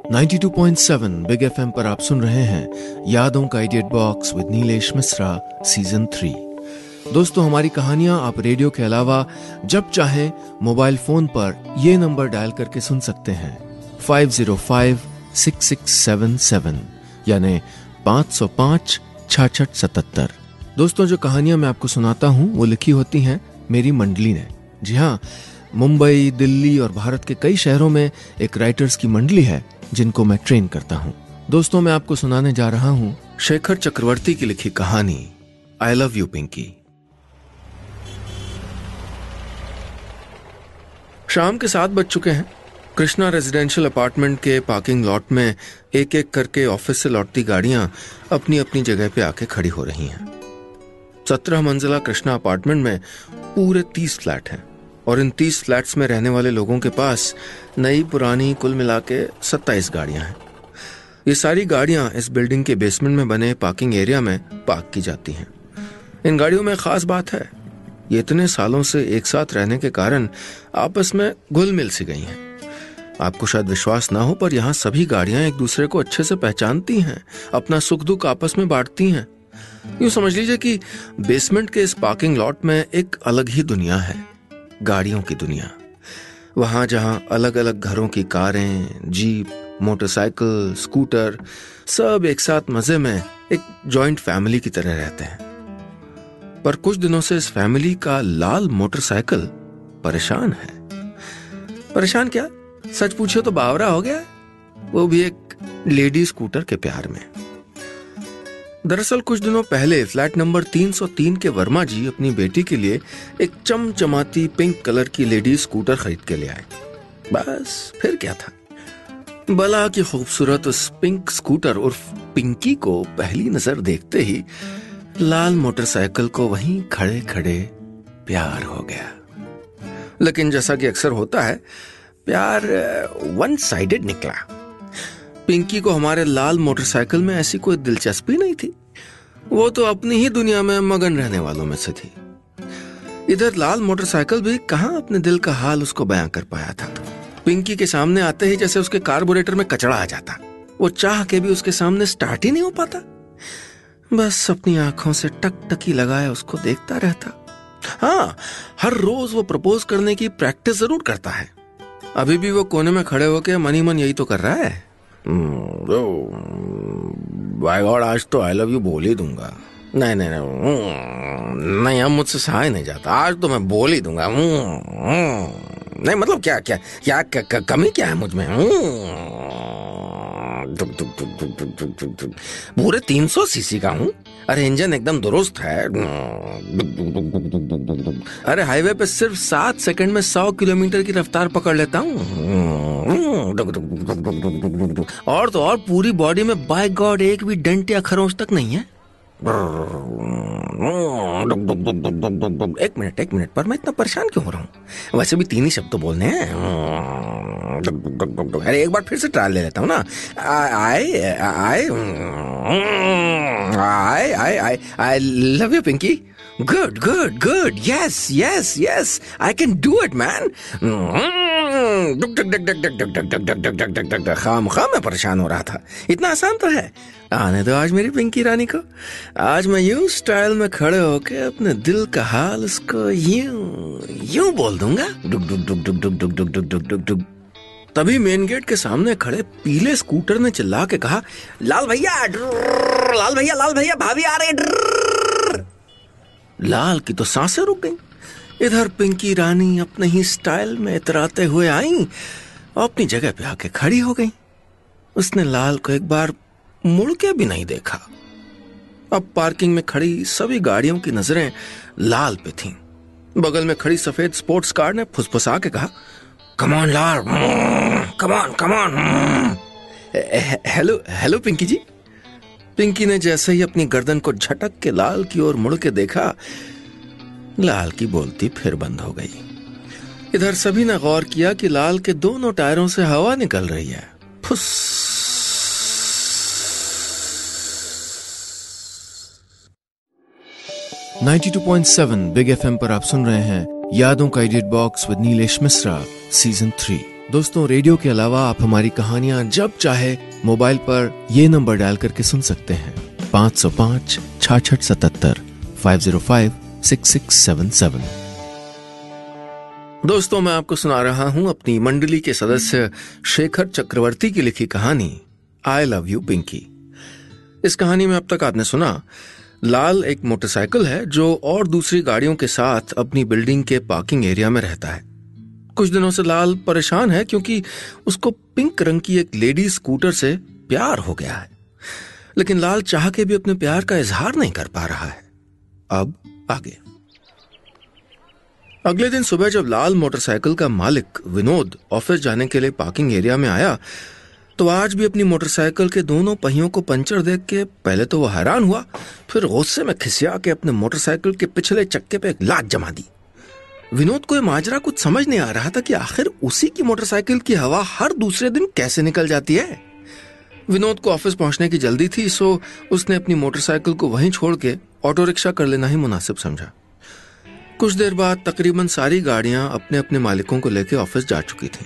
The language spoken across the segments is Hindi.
92.7 बिग एफएम पर आप सुन रहे हैं यादों का idiot box with Nilesh Mishra season 3। दोस्तों, हमारी कहानियां आप रेडियो के अलावा जब चाहें मोबाइल फोन पर ये नंबर डायल करके सुन सकते हैं 505-6677 यानी 505-6677। दोस्तों, जो कहानियां मैं आपको सुनाता हूं वो लिखी होती हैं मेरी मंडली ने। जी हाँ, मुंबई, दिल्ली और भारत के कई शहरों में एक राइटर्स की मंडली है जिनको मैं ट्रेन करता हूं। दोस्तों, मैं आपको सुनाने जा रहा हूं शेखर चक्रवर्ती की लिखी कहानी आई लव यू पिंकी। शाम के 7 बज चुके हैं। कृष्णा रेजिडेंशियल अपार्टमेंट के पार्किंग लॉट में एक एक करके ऑफिस से लौटती गाड़ियां अपनी अपनी जगह पे आके खड़ी हो रही हैं। 17 मंजिला कृष्णा अपार्टमेंट में पूरे 30 फ्लैट हैं और इन 30 फ्लैट्स में रहने वाले लोगों के पास नई पुरानी कुल मिला के 27 गाड़ियां हैं। ये सारी गाड़ियां इस बिल्डिंग के बेसमेंट में बने पार्किंग एरिया में पार्क की जाती हैं। इन गाड़ियों में खास बात है, ये इतने सालों से एक साथ रहने के कारण आपस में घुल मिल सी गई हैं। आपको शायद विश्वास ना हो, पर यहाँ सभी गाड़ियां एक दूसरे को अच्छे से पहचानती हैं, अपना सुख दुख आपस में बांटती हैं। यूं समझ लीजिए कि बेसमेंट के इस पार्किंग लॉट में एक अलग ही दुनिया है, गाड़ियों की दुनिया। वहां जहां अलग अलग घरों की कारें, जीप, मोटरसाइकिल, स्कूटर सब एक साथ मजे में एक जॉइंट फैमिली की तरह रहते हैं। पर कुछ दिनों से इस फैमिली का लाल मोटरसाइकिल परेशान है। परेशान क्या, सच पूछो तो बावरा हो गया है, वो भी एक लेडी स्कूटर के प्यार में। दरअसल कुछ दिनों पहले फ्लैट नंबर 303 के वर्मा जी अपनी बेटी के लिए एक चमचमाती पिंक कलर की लेडी स्कूटर खरीद के ले आए। बस फिर क्या था, बला की खूबसूरत उस पिंक स्कूटर उर्फ पिंकी को पहली नजर देखते ही लाल मोटरसाइकिल को वहीं खड़े खड़े प्यार हो गया। लेकिन जैसा कि अक्सर होता है, प्यार वन साइडेड निकला। पिंकी को हमारे लाल मोटरसाइकिल में ऐसी कोई दिलचस्पी नहीं थी, वो तो अपनी ही दुनिया में मगन रहने वालों में से थी। इधर लाल मोटरसाइकिल भी कहां अपने दिल का हाल उसको बयां कर पाया था। पिंकी के सामने आते ही जैसे उसके कार्बोरेटर में कचरा आ जाता, वो चाह के भी उसके सामने स्टार्ट ही नहीं हो पाता। बस अपनी आंखों से टकटकी लगाए उसको देखता रहता। हाँ, हर रोज वो प्रपोज करने की प्रैक्टिस जरूर करता है। अभी भी वो कोने में खड़े होकर मन ही मन यही तो कर रहा है। बाय गॉड, आज तो आई लव यू बोल ही दूंगा। नहीं नहीं नहीं नहीं, अब मुझसे सहा ही नहीं जाता, आज तो मैं बोल ही दूंगा। नहीं मतलब क्या क्या क्या कमी क्या है मुझ में? पूरे 300 सीसी का हूँ। अरे इंजन एकदम दुरुस्त है। अरे हाईवे पे सिर्फ 7 सेकंड में 100 किलोमीटर की रफ्तार पकड़ लेता हूँ। और तो और पूरी बॉडी में बाय गॉड एक भी डेंट या खरोंच तक नहीं है। एक मिनट, पर मैं इतना परेशान क्यों हो रहा हूँ? वैसे भी 3 ही शब्द तो बोलने हैं। अरे एक बार फिर से ट्रायल ले लेता हूँ ना। I love you Pinky. Good. Yes. I can do it, man. खाम मैं परेशान हो रहा था, इतना आसान तो है। आने दो आज मेरी पिंकी रानी को। आज मैं यूं स्टाइल में खड़े होके अपने दिल का हाल उसको यूं बोल दूंगा। तभी मेन गेट के सामने खड़े पीले स्कूटर ने चिल्ला के कहा, लाल भैया, भाभी आ रही। लाल की तो सांसें रुक गईं। इधर पिंकी रानी अपने ही स्टाइल में इतराते हुए आई और अपनी जगह पे आके खड़ी हो गई। उसने लाल को एक बार मुड़ के भी नहीं देखा। अब पार्किंग में खड़ी सभी गाड़ियों की नजरें लाल पे थीं। बगल में खड़ी सफेद स्पोर्ट्स कार ने फुसफुसा के कहा, come on Lal, come on. Hello Pinky ji. Pinky ने जैसे ही अपनी गर्दन को झटक के लाल की ओर मुड़ के देखा, लाल की बोलती फिर बंद हो गई। इधर सभी ने गौर किया कि लाल के दोनों टायरों से हवा निकल रही है। फुस। 92.7 बिग एफएम पर आप सुन रहे हैं यादों का idiot box with Nilesh Mishra season 3। दोस्तों, रेडियो के अलावा आप हमारी कहानियां जब चाहे मोबाइल पर ये नंबर डायल करके सुन सकते हैं 505-6677 505-6677। दोस्तों, मैं आपको सुना रहा हूं अपनी मंडली के सदस्य शेखर चक्रवर्ती की लिखी कहानी आई लव यू पिंकी। इस कहानी में अब तक आपने सुना, लाल एक मोटरसाइकिल है जो और दूसरी गाड़ियों के साथ अपनी बिल्डिंग के पार्किंग एरिया में रहता है। कुछ दिनों से लाल परेशान है क्योंकि उसको पिंक रंग की एक लेडी स्कूटर से प्यार हो गया है, लेकिन लाल चाह के भी अपने प्यार का इजहार नहीं कर पा रहा है। अब आगे। अगले दिन सुबह जब लाल मोटरसाइकिल का मालिक विनोद ऑफिस जाने के लिए पार्किंग एरिया में आया तो आज भी अपनी मोटरसाइकिल के दोनों पहियों को पंचर देख के पहले तो वो हैरान हुआ, फिर गुस्से में खिसिया के अपने मोटरसाइकिल के पिछले चक्के पे एक लात जमा दी। विनोद को यह माजरा कुछ समझ नहीं आ रहा था कि आखिर उसी की मोटरसाइकिल की हवा हर दूसरे दिन कैसे निकल जाती है। विनोद को ऑफिस पहुंचने की जल्दी थी, सो उसने अपनी मोटरसाइकिल को वहीं छोड़ के ऑटो रिक्शा कर लेना ही मुनासिब समझा। कुछ देर बाद तकरीबन सारी गाड़ियां अपने अपने मालिकों को लेकर ऑफिस जा चुकी थीं।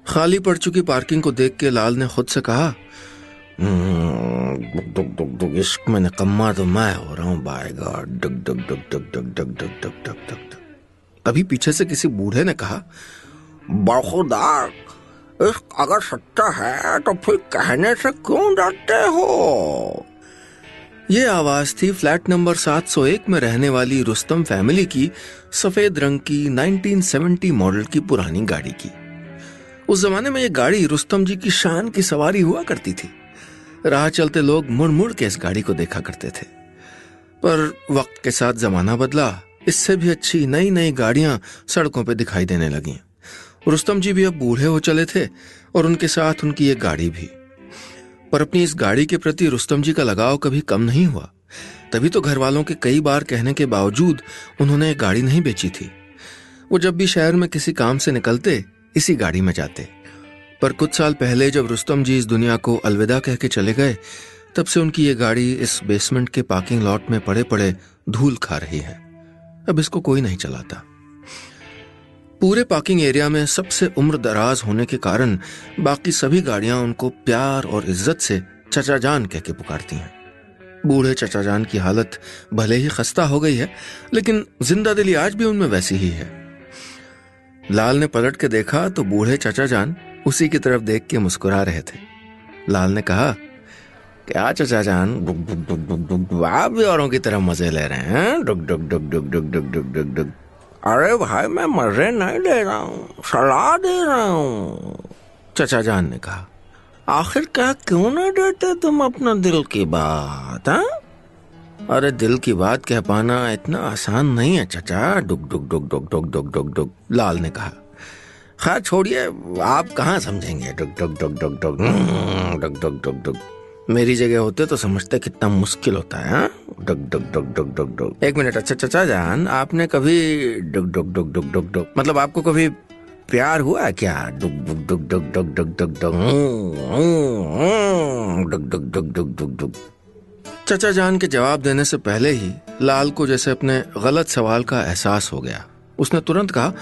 खाली पड़ चुकी पार्किंग को देख के लाल ने खुद से कहा, इश्क में निकम्मा तो मैं हो रहा हूं, बाय गॉड, डग डग डग डग डग डग डग डग डग डग। तभी पीछे से किसी बूढ़े ने कहा, बखुदा, इश्क अगर सच्चा है तो फिर कहने से क्यों डरते हो? ये आवाज थी फ्लैट नंबर 701 में रहने वाली रुस्तम फैमिली की सफेद रंग की 1970 मॉडल की पुरानी गाड़ी की। उस जमाने में ये गाड़ी रुस्तम जी की शान की सवारी हुआ करती थी। राह चलते लोग मुड़ मुड़ के इस गाड़ी को देखा करते थे। पर वक्त के साथ जमाना बदला, इससे भी अच्छी नई नई गाड़ियां सड़कों पे दिखाई देने लगी। रुस्तम जी भी अब बूढ़े हो चले थे और उनके साथ उनकी ये गाड़ी भी। पर अपनी इस गाड़ी के प्रति रुस्तम जी का लगाव कभी कम नहीं हुआ। तभी तो घर वालों के कई बार कहने के बावजूद उन्होंने एक गाड़ी नहीं बेची थी। वो जब भी शहर में किसी काम से निकलते इसी गाड़ी में जाते। पर कुछ साल पहले जब रुस्तम जी इस दुनिया को अलविदा कह के चले गए, तब से उनकी ये गाड़ी इस बेसमेंट के पार्किंग लॉट में पड़े पड़े धूल खा रही है। अब इसको कोई नहीं चलाता। पूरे पार्किंग एरिया में सबसे उम्र दराज होने के कारण बाकी सभी गाड़ियां उनको प्यार और इज्जत से चचा जान कह के पुकारती हैं। बूढ़े चचा जान की हालत भले ही खस्ता हो गई है, लेकिन जिंदा दिली आज भी उनमें वैसी ही है। लाल ने पलट के देखा तो बूढ़े चचा जान उसी की तरफ देख के मुस्कुरा रहे थे। लाल ने कहा, क्या चचा जान, आप भी औरों की तरह मजे ले रहे हैं? डुग डुग डुग डुग डुग डुग डुग डुग डुग। अरे भाई, मैं मजे नहीं ले रहा हूँ, सलाह दे रहा हूँ, चचा जान ने कहा। आखिर क्या क्यों नहीं डरते तुम अपना दिल की बात? हाँ? अरे दिल की बात कह पाना इतना आसान नहीं है चचा, डुग डुग डुग डुग डुग डुग डुग डुग, लाल ने कहा। खैर छोड़िए, आप कहाँ समझेंगे, डुग डुग डुग डुग डुग डुग डुग डुग डुग। मेरी जगह होते तो समझते कितना मुश्किल होता है। डुग डुग डुग डुग डुग डुग। एक मिनट, अच्छा चचा जान, आपने कभी डुग डुग डुग डुग डुग डुग मतलब आपको कभी प्यार हुआ क्या? डुग डुग डुग डुग डुग डुग डुग डुग डुग डुग डुग डुग डुग डुग। चचा जान के जवाब देने से पहले ही लाल को जैसे अपने गलत सवाल का एहसास हो गया। उसने तुरंत कहा,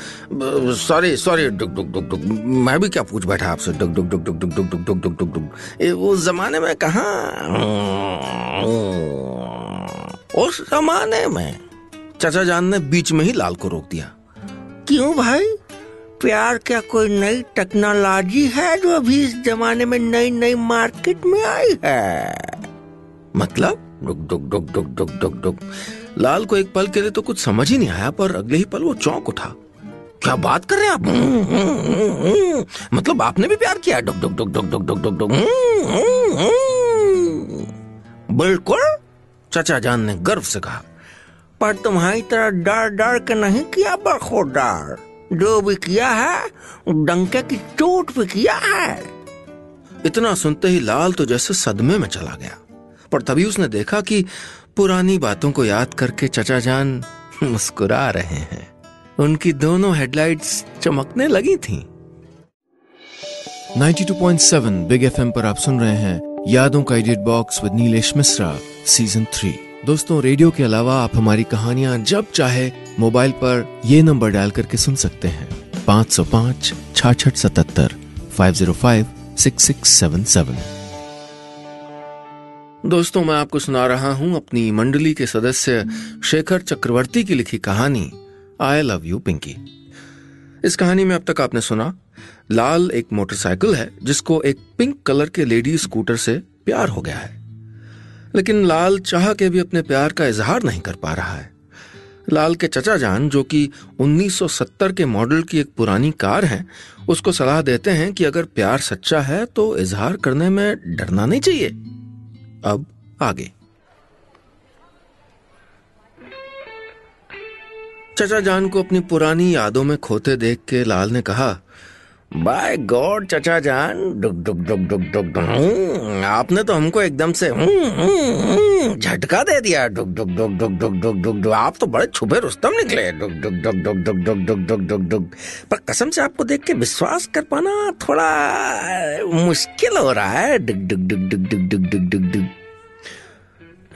सॉरी डुग डुग डुग डुग, मैं भी क्या पूछ बैठा आपसे, डुग डुग डुग डुग डुग डुग डुग डुग डुग डुग डुग। वो जमाने में कहाँ, उस जमाने में। चचा जान ने बीच में ही लाल को रोक दिया। क्यों भाई, प्यार क्या कोई नई टेक्नोलॉजी है जो अभी इस जमाने में नई नई मार्केट में आई है? मतलब? डुग डुग डुग डुग डुग डुग डुग। लाल को एक पल के लिए तो कुछ समझ ही नहीं आया, पर अगले ही पल वो चौंक उठा। क्या बात कर रहे हैं आप? मतलब आपने भी प्यार किया? डुग डुग डुग डुग डुग डुग डुग डुग। बिल्कुल, चचा जान ने गर्व से कहा। पर तुम्हारी तरह डर डर के नहीं किया, बखुदार। जो भी किया है डंके की चोट पे किया है। इतना सुनते ही लाल तो जैसे सदमे में चला गया, पर तभी उसने देखा कि पुरानी बातों को याद करके चचा जान मुस्कुरा रहे हैं। उनकी दोनों हेडलाइट्स चमकने लगी थीं। 92.7 बिग एफएम पर आप सुन रहे हैं यादों का edit box with Nilesh Mishra season 3। दोस्तों, रेडियो के अलावा आप हमारी कहानियां जब चाहे मोबाइल पर ये नंबर डायल करके सुन सकते हैं 505-6677 505-6677। दोस्तों, मैं आपको सुना रहा हूं अपनी मंडली के सदस्य शेखर चक्रवर्ती की लिखी कहानी आई लव यू पिंकी। इस कहानी में अब तक आपने सुना, लाल एक मोटरसाइकिल है जिसको एक पिंक कलर के लेडी स्कूटर से प्यार हो गया है, लेकिन लाल चाह के भी अपने प्यार का इजहार नहीं कर पा रहा है। लाल के चचा जान, जो कि 1970 के मॉडल की एक पुरानी कार है, उसको सलाह देते हैं कि अगर प्यार सच्चा है तो इजहार करने में डरना नहीं चाहिए। अब आगे। चचा जान को अपनी पुरानी यादों में खोते देख के लाल ने कहा, बाय गॉड चचा जान, डुक डुक डुक डुक डुक डुक, आपने तो हमको एकदम से झटका दे दिया। डुक डुक डुक डुक डुक डुक डुक डुक, आप तो बड़े छुपे रुस्तम निकले। डुक डुक डुक डुक डुक डुक डुक डुक डुक डुक, पर कसम से आपको देख के विश्वास कर पाना थोड़ा मुश्किल हो रहा है। डुक डुक डुक डुक डुक डुक डुक डुक डुक।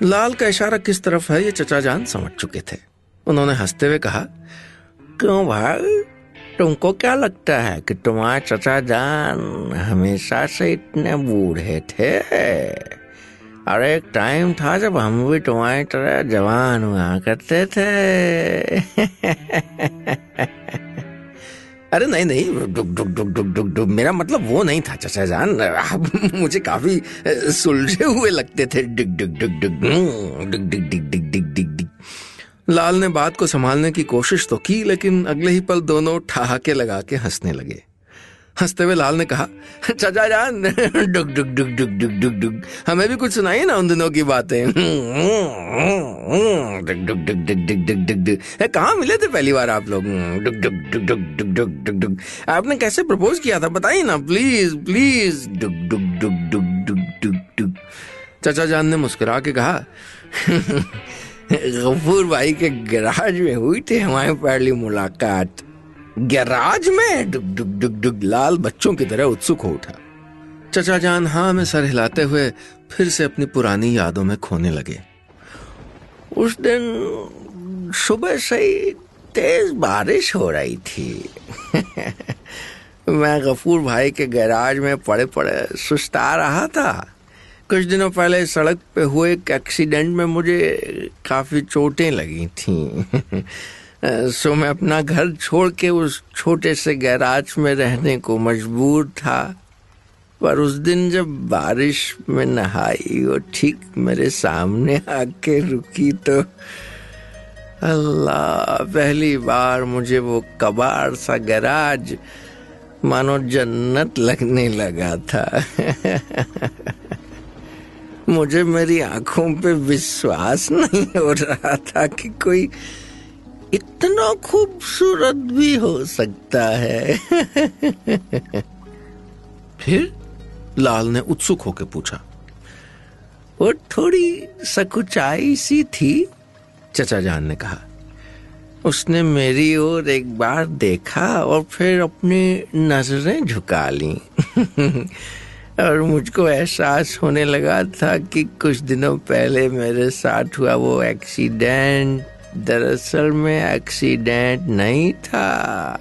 लाल का इशारा किस तरफ है ये चचा जान समझ चुके थे। उन्होंने हंसते हुए कहा, क्यों भाई, तुमको क्या लगता है कि तुम्हारे चचा जान हमेशा से इतने बूढ़े थे? अरे एक टाइम था जब हम भी तुम्हारी तरह जवान हुआ करते थे। अरे नहीं नहीं, डुक डुक डुक डुक डुक डुक, मेरा मतलब वो नहीं था चचा जान, आप मुझे काफी सुलझे हुए लगते थे। डुक डुक डुक डुक डुक डुक डुक डुक डुक डुक। लाल ने बात को संभालने की कोशिश तो की, लेकिन अगले ही पल दोनों ठहाके लगा के हंसने लगे। हंसते हुए लाल ने कहा, चाचा जान, डुक डुक डुक डुक डुक डुक डुक, हमें भी कुछ सुनाइए ना उन दिनों की बातें। डुक डुक डुक डुक डुक डुक डुक डुक, कहाँ मिले थे पहली बार आप लोग? डुक डुक डुक डुक डुक डुक डुक डुक, आपने कैसे प्रपोज किया था बताइए ना प्लीज प्लीज। डुक डुक डुक डुक डुक डुक डुक। चाचा जान ने मुस्कुरा के कहा, गफूर भाई के गैराज में हुई थी हमारी पहली मुलाकात। गैराज में? डुक डुक डुक डुक। लाल बच्चों की तरह उत्सुक हो उठा। चचा जान हाँ में सर हिलाते हुए फिर से अपनी पुरानी यादों में खोने लगे। उस दिन सुबह से ही तेज बारिश हो रही थी। मैं गफूर भाई के गैराज में पड़े पड़े सुस्ता रहा था। कुछ दिनों पहले सड़क पे हुए एक एक्सीडेंट में मुझे काफी चोटें लगी थीं। सो मैं अपना घर छोड़ के उस छोटे से गैराज में रहने को मजबूर था। पर उस दिन जब बारिश में नहाई और ठीक मेरे सामने आके रुकी तो अल्लाह, पहली बार मुझे वो कबाड़ सा गैराज मानो जन्नत लगने लगा था। मुझे मेरी आंखों पे विश्वास नहीं हो रहा था कि कोई इतना खूबसूरत भी हो सकता है। फिर लाल ने उत्सुक होकर पूछा, वो थोड़ी सकुचाई सी थी, चचा जान ने कहा। उसने मेरी ओर एक बार देखा और फिर अपनी नजरें झुका ली। और मुझको एहसास होने लगा था कि कुछ दिनों पहले मेरे साथ हुआ वो एक्सीडेंट दरअसल में एक्सीडेंट नहीं था।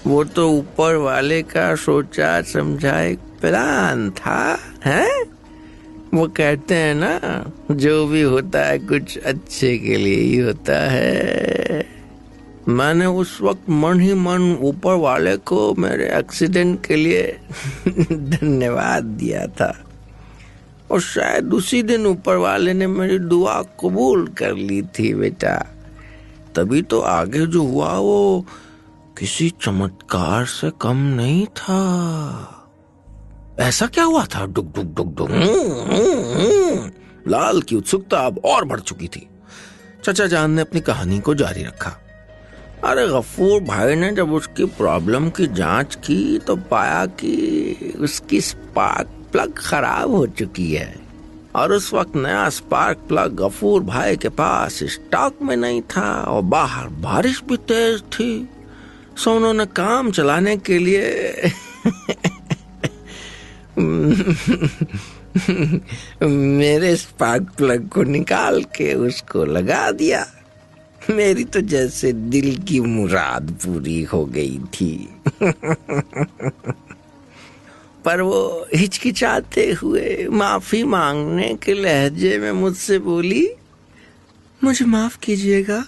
वो तो ऊपर वाले का सोचा समझा एक प्लान था, हैं? वो कहते हैं ना, जो भी होता है कुछ अच्छे के लिए ही होता है। मैंने उस वक्त मन ही मन ऊपर वाले को मेरे एक्सीडेंट के लिए धन्यवाद दिया था और शायद उसी दिन ऊपर वाले ने मेरी दुआ कबूल कर ली थी बेटा। तभी तो आगे जो हुआ वो किसी चमत्कार से कम नहीं था। ऐसा क्या हुआ था? डुक डुक डुक डुक। लाल की उत्सुकता अब और बढ़ चुकी थी। चचा जान ने अपनी कहानी को जारी रखा। अरे गफूर भाई ने जब उसकी प्रॉब्लम की जांच की तो पाया कि उसकी स्पार्क प्लग खराब हो चुकी है और उस वक्त नया स्पार्क प्लग गफूर भाई के पास स्टॉक में नहीं था और बाहर बारिश भी तेज थी। सो उन्होंने काम चलाने के लिए मेरे स्पार्क प्लग को निकाल के उसको लगा दिया। मेरी तो जैसे दिल की मुराद पूरी हो गई थी। पर वो हिचकिचाते हुए माफी मांगने के लहजे में मुझसे बोली, मुझे माफ कीजिएगा,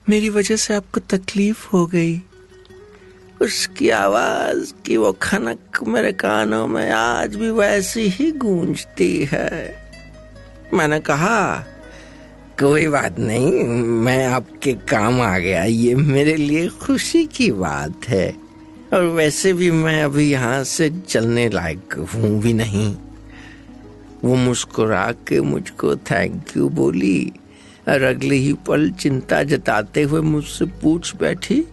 मेरी वजह से आपको तकलीफ हो गई। उसकी आवाज की वो खनक मेरे कानों में आज भी वैसी ही गूंजती है। मैंने कहा, कोई बात नहीं, मैं आपके काम आ गया, ये मेरे लिए खुशी की बात है। और वैसे भी मैं अभी यहाँ से चलने लायक हूँ भी नहीं। वो मुस्कुरा के मुझको थैंक यू बोली और अगले ही पल चिंता जताते हुए मुझसे पूछ बैठी,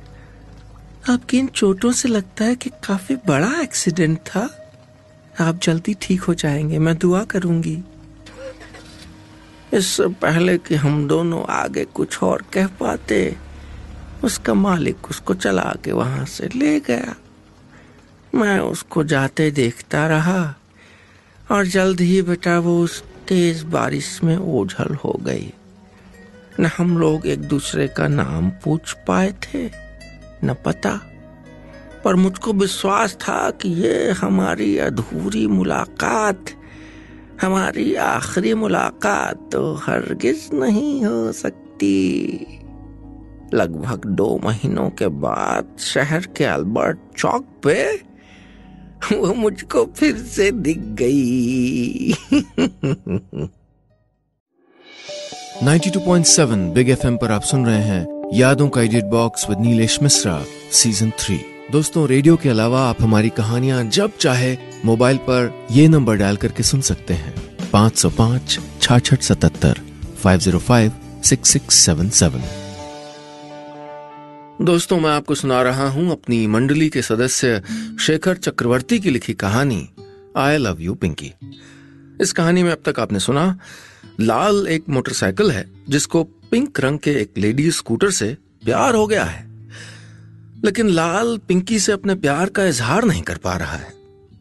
आपकी इन चोटों से लगता है कि काफी बड़ा एक्सीडेंट था। आप जल्दी ठीक हो जाएंगे, मैं दुआ करूंगी। इससे पहले कि हम दोनों आगे कुछ और कह पाते, उसका मालिक उसको चला के वहां से ले गया। मैं उसको जाते देखता रहा और जल्द ही बेटा वो उस तेज बारिश में ओझल हो गई। न हम लोग एक दूसरे का नाम पूछ पाए थे, न पता, पर मुझको विश्वास था कि ये हमारी अधूरी मुलाकात, हमारी आखिरी मुलाकात तो हरगिज नहीं हो सकती। लगभग 2 महीनों के बाद शहर के अल्बर्ट चौक पे वो मुझको फिर से दिख गई। 92.7 बिग एफएम पर आप सुन रहे हैं यादों का edit box with Nilesh Mishra season 3। दोस्तों, रेडियो के अलावा आप हमारी कहानियां जब चाहे मोबाइल पर ये नंबर डायल करके सुन सकते हैं, 505-6677 505-6677। दोस्तों, मैं आपको सुना रहा हूं अपनी मंडली के सदस्य शेखर चक्रवर्ती की लिखी कहानी आई लव यू पिंकी। इस कहानी में अब तक आपने सुना, लाल एक मोटरसाइकिल है जिसको पिंक रंग के एक लेडी स्कूटर से प्यार हो गया है, लेकिन लाल पिंकी से अपने प्यार का इजहार नहीं कर पा रहा है।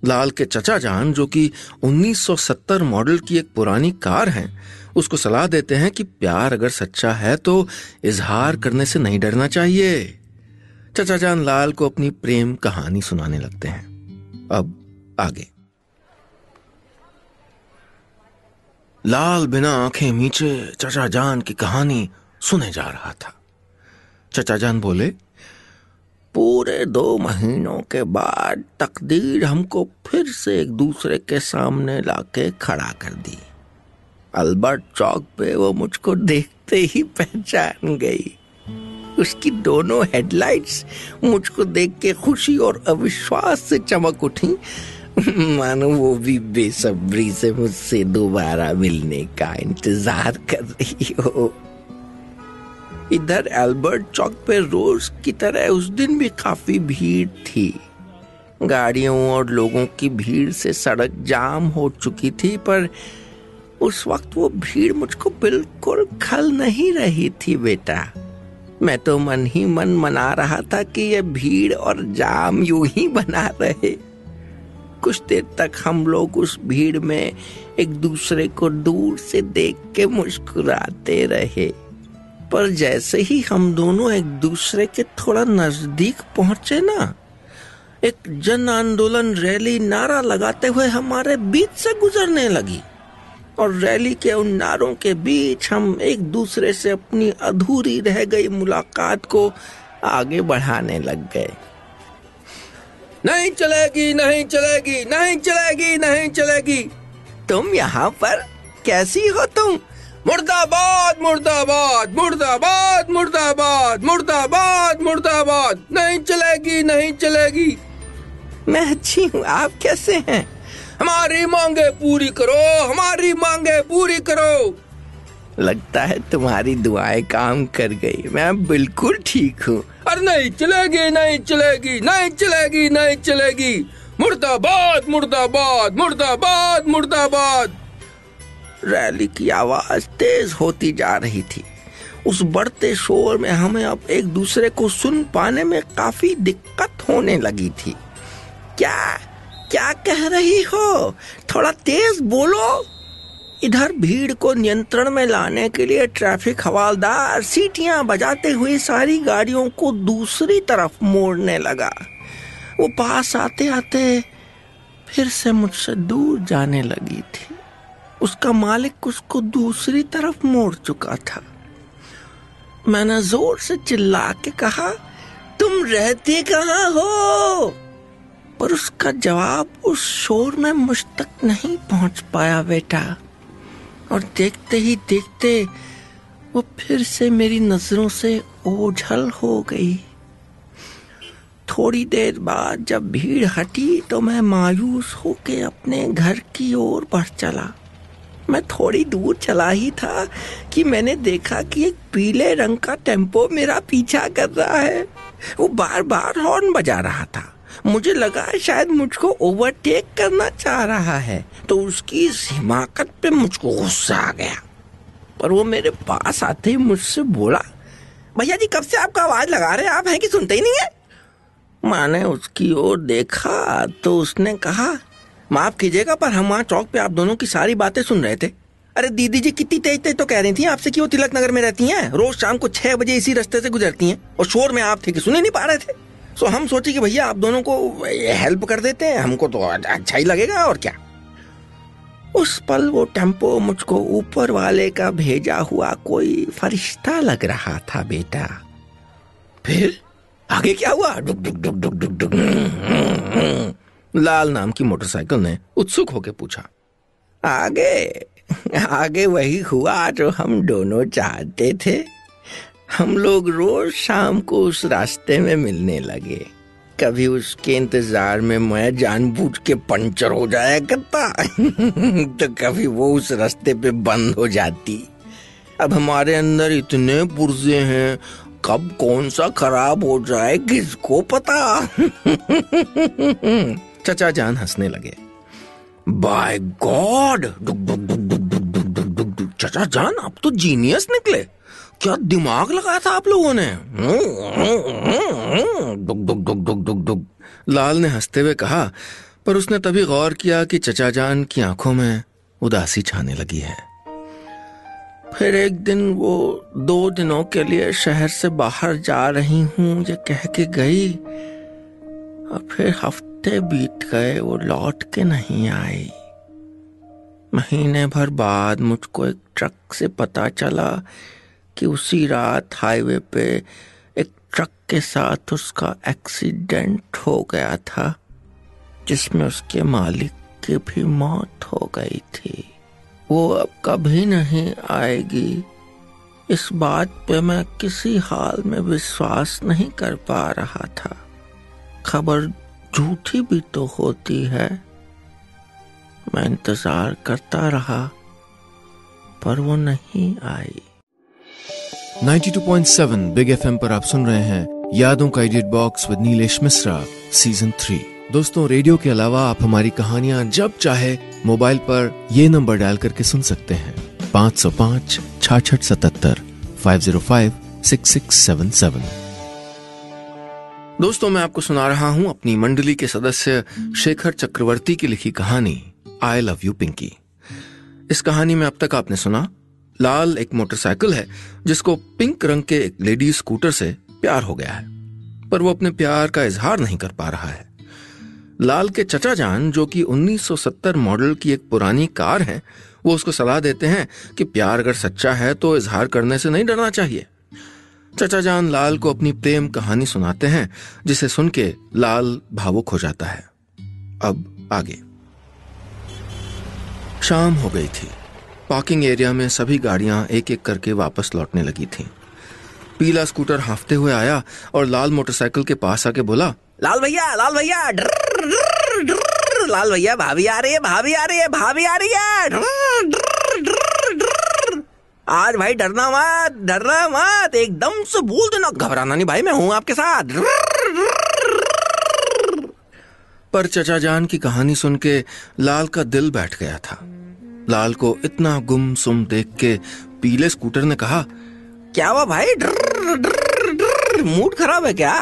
लाल के चचा जान, जो कि 1970 मॉडल की एक पुरानी कार है, उसको सलाह देते हैं कि प्यार अगर सच्चा है तो इजहार करने से नहीं डरना चाहिए। चचा जान लाल को अपनी प्रेम कहानी सुनाने लगते हैं। अब आगे। लाल बिना आंखें मीचे चचा जान की कहानी सुने जा रहा था। चचा जान बोले, पूरे 2 महीनों के बाद तकदीर हमको फिर से एक दूसरे के सामने लाके खड़ा कर दी। अल्बर्ट चौक पे वो मुझको देखते ही पहचान गई। उसकी दोनों हेडलाइट्स मुझको देख के खुशी और अविश्वास से चमक उठी, मानो वो भी बेसब्री से मुझसे दोबारा मिलने का इंतजार कर रही हो। इधर अल्बर्ट चौक पे रोज की तरह उस दिन भी काफी भीड़ थी। गाड़ियों और लोगों की भीड़ से सड़क जाम हो चुकी थी, पर उस वक्त वो भीड़ मुझको बिल्कुल खल नहीं रही थी बेटा। मैं तो मन ही मन मना रहा था कि ये भीड़ और जाम यूं ही बना रहे। कुछ देर तक हम लोग उस भीड़ में एक दूसरे को दूर से देख के मुस्कुराते रहे, पर जैसे ही हम दोनों एक दूसरे के थोड़ा नजदीक पहुंचे ना, एक जन आंदोलन रैली नारा लगाते हुए हमारे बीच से गुजरने लगी और रैली के उन नारों के बीच हम एक दूसरे से अपनी अधूरी रह गई मुलाकात को आगे बढ़ाने लग गए। नहीं चलेगी, नहीं चलेगी, नहीं चलेगी, नहीं चलेगी। तुम यहाँ पर कैसी हो तुम? मुर्दाबाद, मुर्दाबाद, मुर्दाबाद, मुर्दाबाद, मुर्दाबाद, मुर्दाबाद। नहीं चलेगी, नहीं चलेगी। मैं अच्छी हूँ, आप कैसे हैं? हमारी मांगे पूरी करो, हमारी मांगे पूरी करो। लगता है तुम्हारी दुआएं काम कर गई, मैं बिल्कुल ठीक हूँ। अरे नहीं चलेगी, नहीं चलेगी, नहीं चलेगी, नहीं चलेगी। मुर्दाबाद, मुर्दाबाद, मुर्दाबाद, मुर्दाबाद। रैली की आवाज तेज होती जा रही थी। उस बढ़ते शोर में हमें अब एक दूसरे को सुन पाने में काफी दिक्कत होने लगी थी। क्या क्या कह रही हो? थोड़ा तेज बोलो। इधर भीड़ को नियंत्रण में लाने के लिए ट्रैफिक हवलदार सीटियां बजाते हुए सारी गाड़ियों को दूसरी तरफ मोड़ने लगा। वो पास आते आते फिर से मुझसे दूर जाने लगी थी। उसका मालिक उसको दूसरी तरफ मोड़ चुका था। मैंने जोर से चिल्ला के कहा, तुम रहते कहाँ हो? पर उसका जवाब उस शोर में मुझ तक नहीं पहुंच पाया बेटा। और देखते ही देखते वो फिर से मेरी नजरों से ओझल हो गई। थोड़ी देर बाद जब भीड़ हटी तो मैं मायूस होके अपने घर की ओर बढ़ चला। मैं थोड़ी दूर चला ही था कि मैंने देखा कि एक पीले रंग का टेम्पो मेरा पीछा कर रहा है। वो बार बार हॉर्न बजा रहा था। मुझे लगा शायद मुझको ओवरटेक करना चाह रहा है, तो उसकी इस हिमाकत पे मुझको गुस्सा आ गया। पर वो मेरे पास आते ही मुझसे बोला, भैया जी कब से आपका आवाज लगा रहे हैं, आप हैं कि सुनते ही नहीं है? मैंने उसकी ओर देखा तो उसने कहा, माफ कीजिएगा पर हम वहाँ चौक पे आप दोनों की सारी बातें सुन रहे थे। अरे दीदी जी कितनी तेज तेज तो कह रही थी आपसे कि वो तिलक नगर में रहती हैं, रोज शाम को 6 बजे इसी रास्ते से गुजरती हैं, और शोर में आप थे कि सुन ही नहीं पा रहे थे। सो हम सोचे कि भैया आप दोनों को हेल्प कर देते हैं, हमको तो अच्छा ही लगेगा और क्या। उस पल वो टेम्पो मुझको ऊपर वाले का भेजा हुआ कोई फरिश्ता लग रहा था बेटा। फिर आगे क्या हुआ? डुक डुक डुक डुक डुक डुक। लाल नाम की मोटरसाइकिल ने उत्सुक होकर पूछा। आगे वही हुआ जो हम दोनों चाहते थे। हम लोग रोज शाम को उस रास्ते में मिलने लगे। कभी उसके इंतजार में मैं जानबूझ के पंचर हो जाया करता तो कभी वो उस रास्ते पे बंद हो जाती। अब हमारे अंदर इतने पुर्जे हैं, कब कौन सा खराब हो जाए किसको पता। चचा जान हंसने लगे। बाय गॉड, चचा जान आप तो जीनियस निकले। क्या दिमाग लगाया था आप लोगों ने? डुक डुक डुक डुक डुक डुक, लाल ने हंसते हुए कहा। पर उसने तभी गौर किया कि चचा जान की आंखों में उदासी छाने लगी है। फिर एक दिन वो 2 दिनों के लिए शहर से बाहर जा रही हूं ये कह के गई, और फिर हफ्ते बीत गए, वो लौट के नहीं आई। महीने भर बाद मुझको एक ट्रक से पता चला कि उसी रात हाईवे पे एक ट्रक के साथ उसका एक्सीडेंट हो गया था, जिसमें उसके मालिक की भी मौत हो गई थी। वो अब कभी नहीं आएगी, इस बात पे मैं किसी हाल में विश्वास नहीं कर पा रहा था। खबर झूठी भी तो होती है। मैं इंतजार करता रहा पर वो नहीं आई। 92.7 बिग एफएम पर आप सुन रहे हैं यादों का edit box with Nilesh Mishra season 3। दोस्तों, रेडियो के अलावा आप हमारी कहानियां जब चाहे मोबाइल पर ये नंबर डायल करके सुन सकते हैं 505 6677 505 6677। दोस्तों, मैं आपको सुना रहा हूं अपनी मंडली के सदस्य शेखर चक्रवर्ती की लिखी कहानी आई लव यू पिंकी। इस कहानी में अब तक आपने सुना, लाल एक मोटरसाइकिल है जिसको पिंक रंग के एक लेडी स्कूटर से प्यार हो गया है, पर वो अपने प्यार का इजहार नहीं कर पा रहा है। लाल के चचा जान, जो कि 1970 मॉडल की एक पुरानी कार है, वो उसको सलाह देते हैं कि प्यार अगर सच्चा है तो इजहार करने से नहीं डरना चाहिए। चचा जान लाल को अपनी प्रेम कहानी सुनाते हैं, जिसे सुन के लाल भावुक हो जाता है। अब आगे। शाम हो गई थी। पार्किंग एरिया में सभी गाड़ियां एक एक करके वापस लौटने लगी थीं। पीला स्कूटर हांफते हुए आया और लाल मोटरसाइकिल के पास आके बोला, लाल भैया, लाल भैया, लाल भैया, भाभी आ रही है, भाभी आ रही है, भाभी आ रही है। आज भाई डरना मत, एकदम से बोल देना, घबराना नहीं भाई, मैं हूं आपके साथ। पर चचा जान की कहानी सुन के लाल का दिल बैठ गया था। लाल को इतना गुमसुम देख के पीले स्कूटर ने कहा, क्या हुआ भाई, मूड खराब है क्या?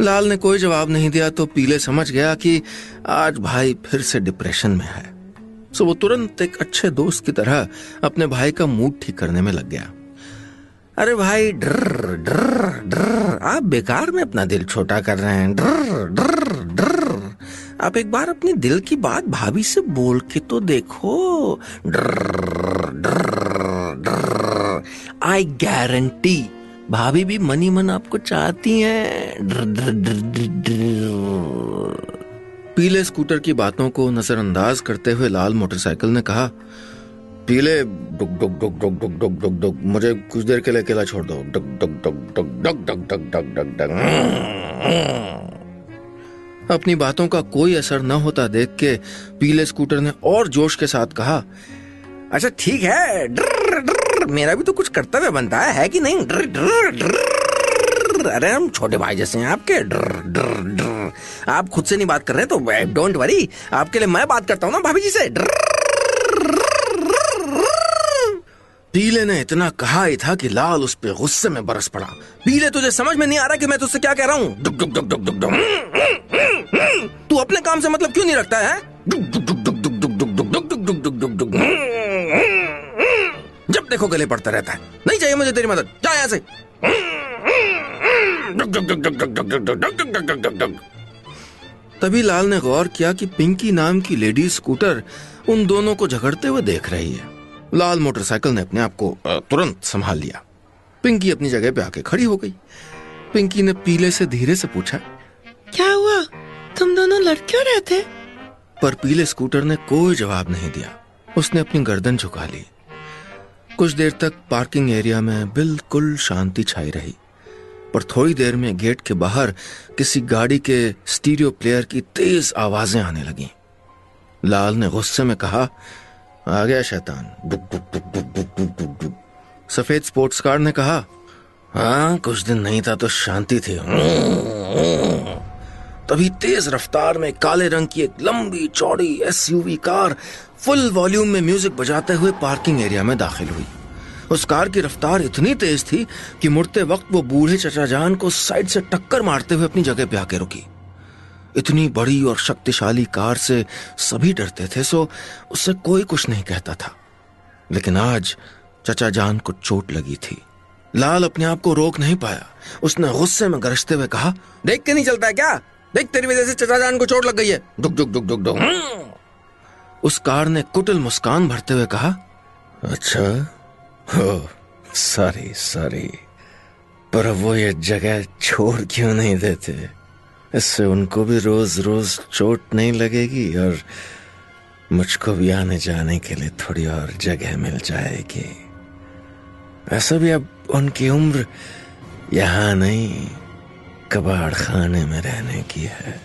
लाल ने कोई जवाब नहीं दिया तो पीले समझ गया कि आज भाई फिर से डिप्रेशन में है। सो वो तुरंत एक अच्छे दोस्त की तरह अपने भाई का मूड ठीक करने में लग गया। अरे भाई, ड्र ड्र ड्र, आप बेकार में अपना दिल छोटा कर रहे हैं। ड्र ड्र ड्र, आप एक बार अपनी दिल की बात भाभी से बोल के तो देखो। ड्र ड्र ड्र, आई गारंटी भाभी भी मनी मन आपको चाहती हैं। ड्र ड्र ड्र ड्र। पीले स्कूटर की बातों को नजरअंदाज करते हुए लाल मोटरसाइकिल ने कहा, पीले डुक डुक डुक डुक डुक डुक डुक डुक, मुझे कुछ देर के लिए अकेला छोड़ दो। डुक डुक डुक डुक डुक डुक डुक डुक डुक डुक। अपनी बातों का कोई असर न होता देख के पीले स्कूटर ने और जोश के साथ कहा, अच्छा ठीक है, ड्र ड्र, मेरा भी तो कुछ कर्तव्य बनता है कि नहीं? ड्र ड्र ड्र, अरे हम छोटे भाई जैसे हैं आपके। ड्र ड्र ड्र, आप खुद से नहीं बात कर रहे तो डोंट वरी, आपके लिए मैं बात करता हूँ ना भाभी जी से। पीले ने इतना कहा ही था कि लाल उस पे गुस्से में बरस पड़ा। पीले, तुझे समझ में नहीं आ रहा कि मैं तुझसे क्या कह रहा हूँ? डुक डुक डुक डुक डुक डुक, तू अपने काम से मतलब क्यों नहीं रखता है? डुक डुक डुक डुक डुक डुक डुक डुक डुक डुक डुक डुक डुक, जब देखो गले पड़ता रहता है। नहीं चाहिए मुझे तेरी मदद, जा यहाँ से। तभी लाल ने गौर किया कि पिंकी नाम की लेडी स्कूटर उन दोनों को झगड़ते हुए देख रही है। लाल मोटरसाइकिल ने अपने आप को तुरंत संभाल लिया। पिंकी अपनी जगह पे आके खड़ी हो गई। पिंकी ने पीले से धीरे से पूछा, क्या हुआ, तुम दोनों लड़ क्यों रहे थे? पर पीले स्कूटर ने कोई जवाब नहीं दिया। उसने अपनी गर्दन झुका ली। कुछ देर तक पार्किंग एरिया में बिल्कुल शांति छाई रही, पर थोड़ी देर में गेट के बाहर किसी गाड़ी के स्टीरियो प्लेयर की तेज आवाजें आने लगीं। लाल ने गुस्से में कहा, आ गया शैतान। डुक डुक डुक डुक डुक डुक डुक डुक। सफेद स्पोर्ट्स कार ने कहा, हाँ कुछ दिन नहीं था तो शांति थी। तभी तेज रफ्तार में काले रंग की एक लंबी चौड़ी एसयूवी कार फुल वॉल्यूम में म्यूजिक बजाते हुए पार्किंग एरिया में दाखिल हुई। उस कार की रफ्तार इतनी तेज थी कि मुड़ते वक्त वो बूढ़े चचा जान को साइड से टक्कर मारते हुए अपनी जगह पे आके रुकी। इतनी बड़ी और शक्तिशाली कार से सभी डरते थे, सो उससे कोई कुछ नहीं कहता था। लेकिन आज चचा जान को चोट लगी थी। लाल अपने आप को रोक नहीं पाया। उसने गुस्से में गरजते हुए कहा, देख के नहीं चलता है क्या? देख, तेरी वजह से चचा जान को चोट लग गई है। डुक डुक डुक डुक डुक। उस कार ने कुटिल मुस्कान भरते हुए कहा, अच्छा हो, सॉरी सॉरी, पर वो ये जगह छोड़ क्यों नहीं देते? इससे उनको भी रोज रोज चोट नहीं लगेगी और मुझको भी आने जाने के लिए थोड़ी और जगह मिल जाएगी। ऐसा भी अब उनकी उम्र यहाँ नहीं, कबाड़ खाने में रहने की है।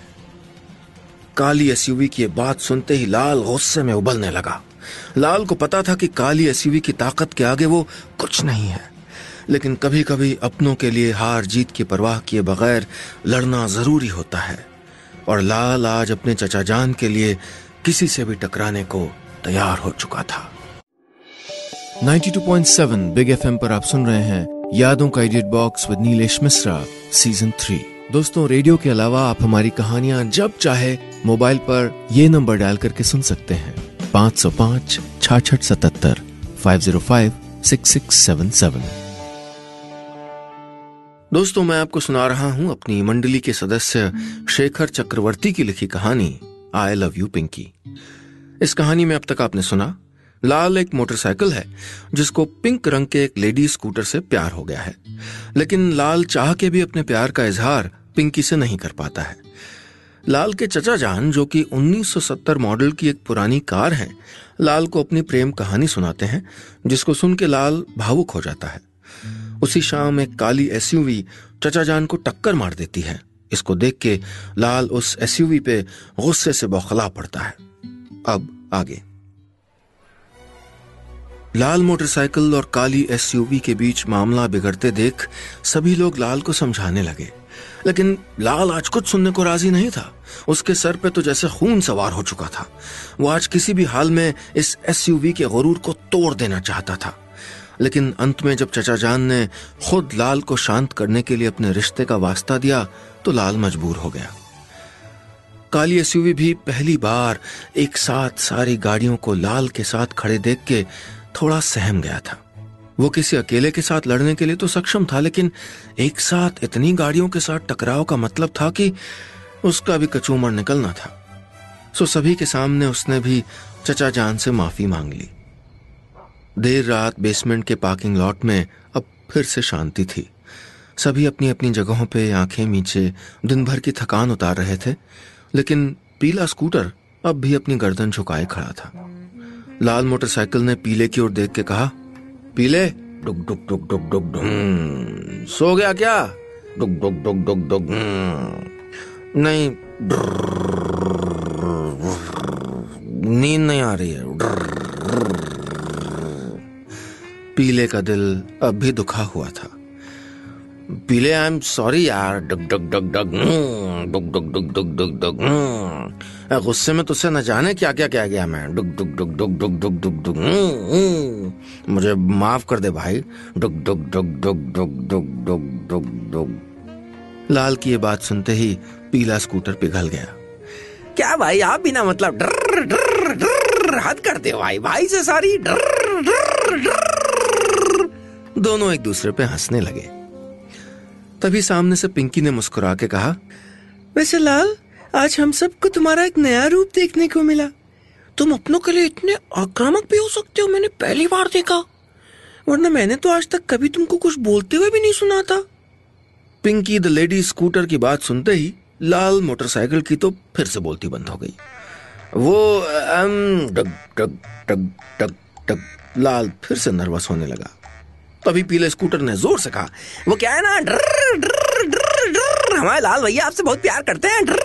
काली एसयूवी की बात सुनते ही लाल गुस्से में उबलने लगा। लाल को पता था कि काली एसयूवी की ताकत के आगे वो कुछ नहीं है, लेकिन कभी कभी अपनों के लिए हार जीत की परवाह किए बगैर लड़ना जरूरी होता है। और लाल आज अपने चचा जान के लिए किसी से भी टकराने को तैयार हो चुका था। 92.7 बिग एफएम पर आप सुन रहे हैं यादों का edit box with Nilesh Mishra season 3। दोस्तों, रेडियो के अलावा आप हमारी कहानियां जब चाहे मोबाइल पर ये नंबर डायल करके सुन सकते हैं, 505-6677 505-6677। दोस्तों, मैं आपको सुना रहा हूं अपनी मंडली के सदस्य शेखर चक्रवर्ती की लिखी कहानी आई लव यू पिंकी। इस कहानी में अब तक आपने सुना, लाल एक मोटरसाइकिल है जिसको पिंक रंग के एक लेडी स्कूटर से प्यार हो गया है, लेकिन लाल चाह के भी अपने प्यार का इजहार पिंकी से नहीं कर पाता है। लाल के चचा जान, जो कि 1970 मॉडल की एक पुरानी कार है, लाल को अपनी प्रेम कहानी सुनाते हैं, जिसको सुन के लाल भावुक हो जाता है। उसी शाम एक काली एसयूवी चचा जान को टक्कर मार देती है। इसको देख के लाल उस एसयूवी पे गुस्से से बौखला पड़ता है। अब आगे। लाल मोटरसाइकिल और काली एसयूवी के बीच मामला बिगड़ते देख सभी लोग लाल को समझाने लगे, लेकिन लाल आज कुछ सुनने को राजी नहीं था। उसके सर पे तो जैसे खून सवार हो चुका था। वो आज किसी भी हाल में इस एसयूवी के गुरूर को तोड़ देना चाहता था। लेकिन अंत में जब चचा जान ने खुद लाल को शांत करने के लिए अपने रिश्ते का वास्ता दिया तो लाल मजबूर हो गया। काली एसयूवी भी पहली बार एक साथ सारी गाड़ियों को लाल के साथ खड़े देख के थोड़ा सहम गया था। वो किसी अकेले के साथ लड़ने के लिए तो सक्षम था, लेकिन एक साथ इतनी गाड़ियों के साथ टकराव का मतलब था कि उसका भी कचूमर निकलना था। सो सभी के सामने उसने भी चचा जान से माफी मांग ली। देर रात बेसमेंट के पार्किंग लॉट में अब फिर से शांति थी। सभी अपनी अपनी जगहों पे आंखें मीचे दिन भर की थकान उतार रहे थे, लेकिन पीला स्कूटर अब भी अपनी गर्दन झुकाए खड़ा था। लाल मोटरसाइकिल ने पीले की ओर देख के कहा, पीले, डुक डुक डुक डुक डुक डुक, सो गया क्या? डुक डुक डुक डुक डुक, नहीं, नींद नहीं आ रही है। पीले का दिल अब भी दुखा हुआ था। पीले, आई एम सॉरी यार, डुक डुक डुक डुक डुक डुक डुक डुक डुक डुक, गुस्से में तुझसे न जाने क्या क्या कह गया मैं। डुक डुक डुक डुक डुक डुक डुक डुक, मुझे माफ कर दे भाई। डुक डुक डुक डुक डुक डुक डुक डुक डुक। लाल की ये बात सुनते ही पीला स्कूटर पिघल गया। क्या भाई, आप भी ना मतलब डर डर डर हद करते हो भाई, भाई से सारी डर डर डर। दोनों एक दूसरे पे हंसने लगे। तभी सामने से पिंकी ने मुस्कुरा के कहा, वैसे लाल, आज हम सबको तुम्हारा एक नया रूप देखने को मिला। तुम अपनों के लिए इतने आक्रामक भी हो सकते हो, मैंने पहली बार देखा, वरना मैंने तो आज तक कभी तुमको कुछ बोलते हुए भी नहीं सुना था। पिंकी द लेडी स्कूटर की बात सुनते ही लाल मोटरसाइकिल की तो फिर से बोलती बंद हो गई। वो डग डग डग डग डग। लाल फिर से नर्वस होने लगा। तभी पीले स्कूटर ने जोर से कहा, वो क्या है ना, डर डर डर डर, हमारे लाल भैया आपसे बहुत प्यार करते हैं, डर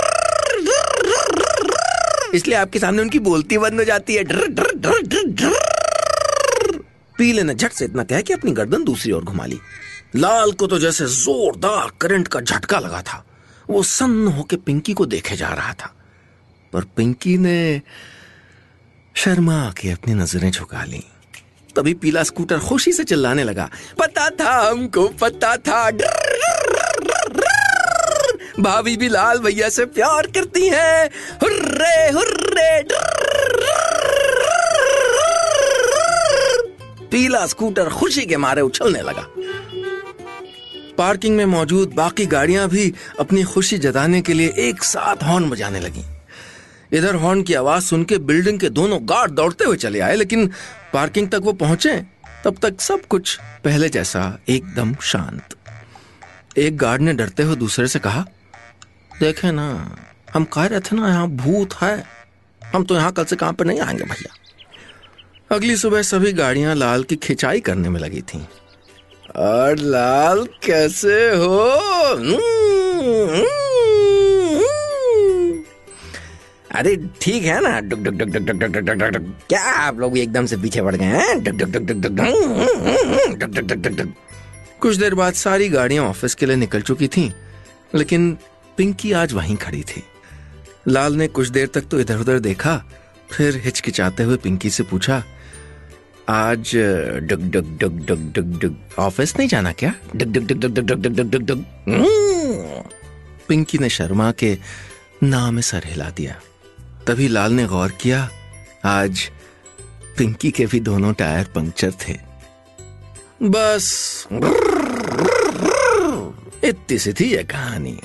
डर डर, इसलिए आपके सामने उनकी बोलती बंद हो जाती है, डर डर डर डर डर। पीले ने झट से इतना कह के अपनी गर्दन दूसरी ओर घुमा ली। लाल को तो जैसे जोरदार करंट का झटका लगा था। वो सन्न होके पिंकी को देखे जा रहा था, पर पिंकी ने शर्मा के अपनी नजरें झुका ली। तभी पीला स्कूटर खुशी से चिल्लाने लगा, पता था, हमको पता था, भाभी भी लाल भैया से प्यार करती हैं, हुर्रे हुर्रे। पीला स्कूटर खुशी के मारे उछलने लगा। पार्किंग में मौजूद बाकी गाड़ियां भी अपनी खुशी जताने के लिए एक साथ हॉर्न बजाने लगी। इधर हॉर्न की आवाज सुन के बिल्डिंग के दोनों गार्ड दौड़ते हुए चले आए, लेकिन पार्किंग तक वो पहुंचे तब तक सब कुछ पहले जैसा एकदम शांत। एक गार्ड ने डरते हुए दूसरे से कहा, देखे ना, हम कह रहे थे ना यहाँ भूत है, हम तो यहाँ कल से काम पे नहीं आएंगे भैया। अगली सुबह सभी गाड़ियां लाल की खिंचाई करने में लगी थीं। और लाल कैसे हो? अरे ठीक है ना, डुक डुक डुक डुक डुक डुक डुक डुक डुक। क्या आप लोग भी एकदम से पीछे पड़ गए हैं? डुक डुक डुक डुक डुक डुक डुक डुक डुक डुक। कुछ देर बाद सारी गाड़ियां ऑफिस के लिए निकल चुकी थीं, लेकिन पिंकी आज वहीं खड़ी थी। लाल ने कुछ देर तक तो इधर उधर देखा, फिर हिचकिचाते हुए पिंकी से पूछा, आज डुक डुक डुक डुक डुक डुक ऑफिस नहीं जाना क्या? डुक डुक डुक डुक डुक डुक डुक डुक। पिंकी ने शर्मा के ना में सर हिला दिया। तभी लाल ने गौर किया, आज पिंकी के भी दोनों टायर पंक्चर थे। बस इतनी सी थी यह कहानी।